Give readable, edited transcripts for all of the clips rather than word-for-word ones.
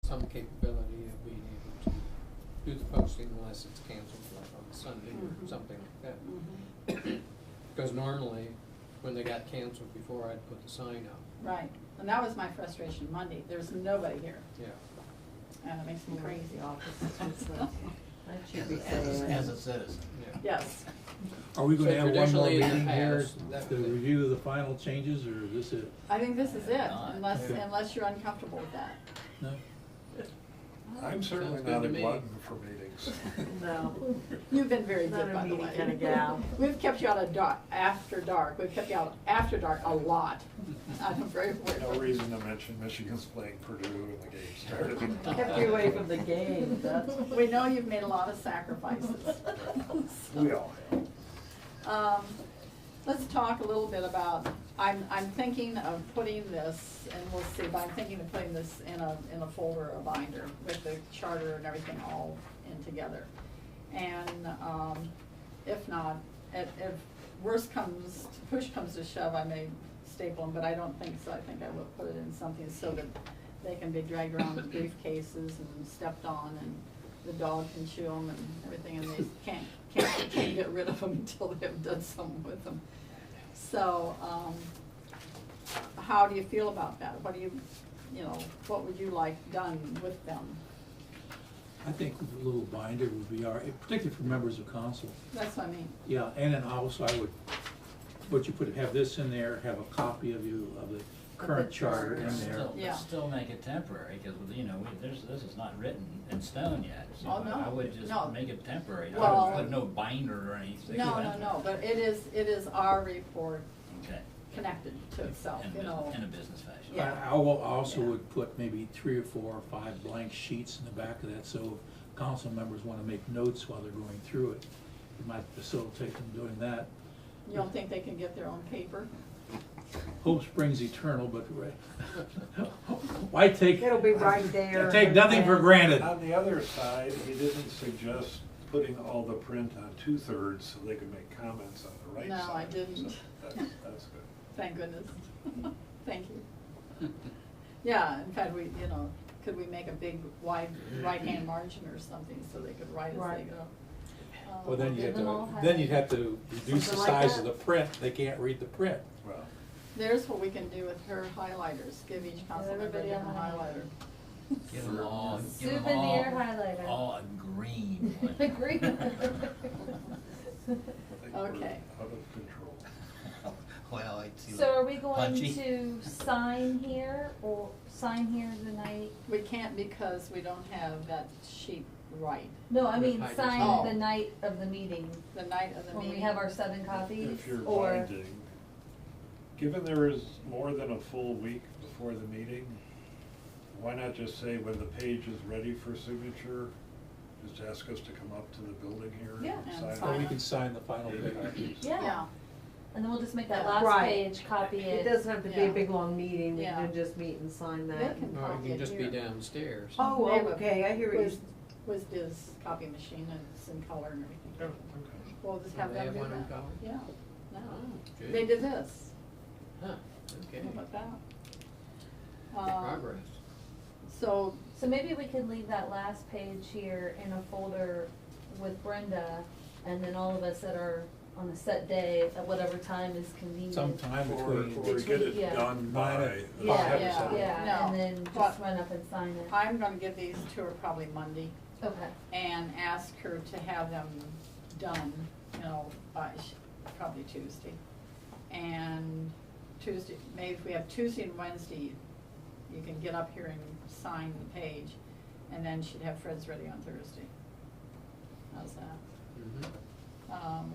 some capability of being able to do the posting unless it's canceled, like on Sunday or something like that. Because normally, when they got canceled before, I'd put the sign up. Right, and that was my frustration Monday, there's nobody here, Yeah. and it makes me crazy. That should be saying. As a citizen. Yeah. Yes, Are we gonna So have one more traditionally in the meeting here past, that to was it. review the final changes, or is this it? I think this is it, Not. unless, Okay. unless you're uncomfortable with that. No? I'm certainly Sounds good not to a me. glutton for meetings. No, You've been very not good, a by the meeting way. kind of gal. We've kept you out of dark, after dark, we've kept you out after dark a lot. I'm very No aware. reason to mention Michigan's playing Purdue and the game started. Kept you away from the game, that's. We know you've made a lot of sacrifices. We all have. Let's talk a little bit about, I'm thinking of putting this, and we'll see, but I'm thinking of putting this in a folder, a binder, with the charter and everything all in together. And, if not, if worse comes, push comes to shove, I may staple them, but I don't think so. I think I will put it in something so that they can be dragged around in briefcases and stepped on, and the dog can chew them and everything, and they can't get rid of them until they've done something with them. So, how do you feel about that? What do you know, what would you like done with them? I think a little binder would be all right, particularly for members of council. That's what I mean. Yeah, and then also I would, have this in there, have a copy of the current charter in there. Yeah. Still make it temporary, because, you know, this is not written in stone yet. So Oh, no, I would just no. make it temporary. I Well- would put no binder or anything. No, but it is our report Okay. connected to itself, In you know. in a business fashion. Yeah. I also Yeah. would put maybe 3 or 4 or 5 blank sheets in the back of that, so if council members wanna make notes while they're going through it, it might facilitate them doing that. You don't think they can get their own paper? Hope springs eternal, but why take? It'll be right there. Take nothing for granted. On the other side, he didn't suggest putting all the print on 2/3 so they could make comments on the right No, side. I didn't. So that's good. Thank goodness. Thank you. Yeah, in fact, could we make a big wide right-hand margin or something so they could write as they Right. go? Well, then Give them all you'd have to reduce the Something like size that? of the print, they can't read the print. Well, There's what we can do with her highlighters, give each council member a Everybody a different highlighter. Give them all, Souvenir highlighter. all a green one. Agree. I think we're Okay. out of control. Well, I see. So are we going Punchy. to sign here or sign here the night? We can't because we don't have that sheet right, No, I mean With sign Oh. the night of the meeting, the night of the when meeting. we have our 7 copies, If you're or, binding, given there is more than a full week before the meeting, why not just say when the page is ready for signature, just ask us to come up to the building here Yeah, and and sign sign Or we it? can sign the final page. yeah, Yeah, and then we'll just make that Yeah. last Right. page, copy It it. doesn't have to be Yeah. a big, long meeting, we Yeah. can just meet and sign they that. can Or copy it can it just be here. downstairs. Oh, They have a okay, I hear what Wiz- you, WizDiz copy machine, and it's in color and everything. Oh, okay. We'll just Oh, have they them have do one in that. color? Yeah, no, Oh, good. they did this, Huh, okay. how about that? Progress. So, So maybe we could leave that last page here in a folder with Brenda, and then all of us that are on a set day at whatever time is convenient. Sometime Or between. get it Yeah. done Mine by. at Yeah, five or Yeah. something. yeah, No, and then but- just run up and sign it. I'm gonna give these to her probably Monday, Okay. and ask her to have them done, by probably Tuesday. And Tuesday, maybe if we have Tuesday and Wednesday, you can get up here and sign the page, and then she'd have Fred's ready on Thursday. How's that? Mhm.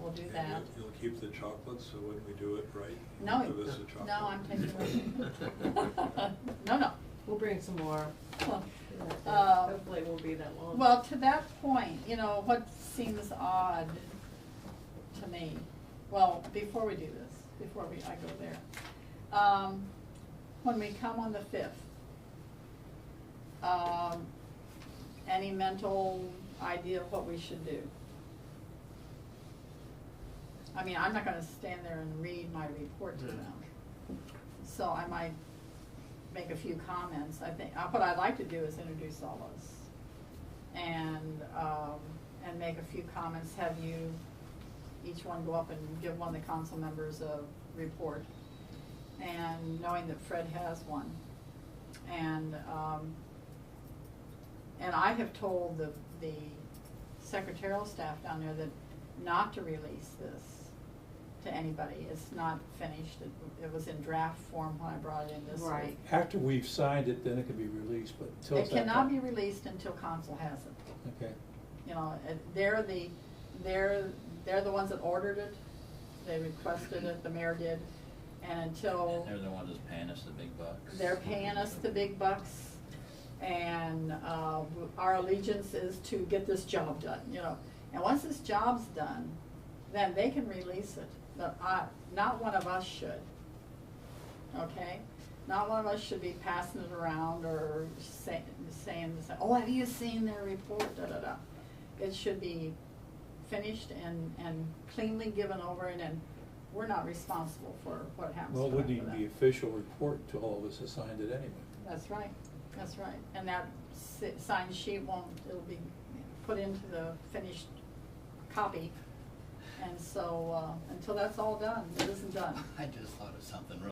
We'll do And that. You'll keep the chocolates, so when we do it right, No, give us a chocolate. no, I'm taking away. No. we'll bring some more. Uh, Hopefully it won't be that long. Well, to that point, what seems odd to me, well, before we do this, I go there. When we come on the 5th, any mental idea of what we should do? I mean, I'm not gonna stand there and read my report to them, so I might make a few comments. I think, what I'd like to do is introduce all of us. And make a few comments, have you, each one go up and give one of the council members a report. And knowing that Fred has one. And I have told the secretarial staff down there that not to release this to anybody. It's not finished. It was in draft form when I brought it in this Right. week. After we've signed it, then it can be released, but until It it's that cannot time. be released until council has it. Okay. You know, they're the ones that ordered it. They requested it, the mayor did. And until. And they're the ones that's paying us the big bucks. They're paying us the big bucks, and our allegiance is to get this job done, you know. And once this job's done, then they can release it. But not one of us should, okay? Not one of us should be passing it around or saying, oh, have you seen their report, da-da-da. It should be finished and cleanly given over, and then we're not responsible for what happens Well, it to wouldn't after even be that. official report until all of us have signed it anyway. That's right, that's right. And that signed sheet it'll be put into the finished copy. And so, until that's all done, it isn't done. I just thought of something real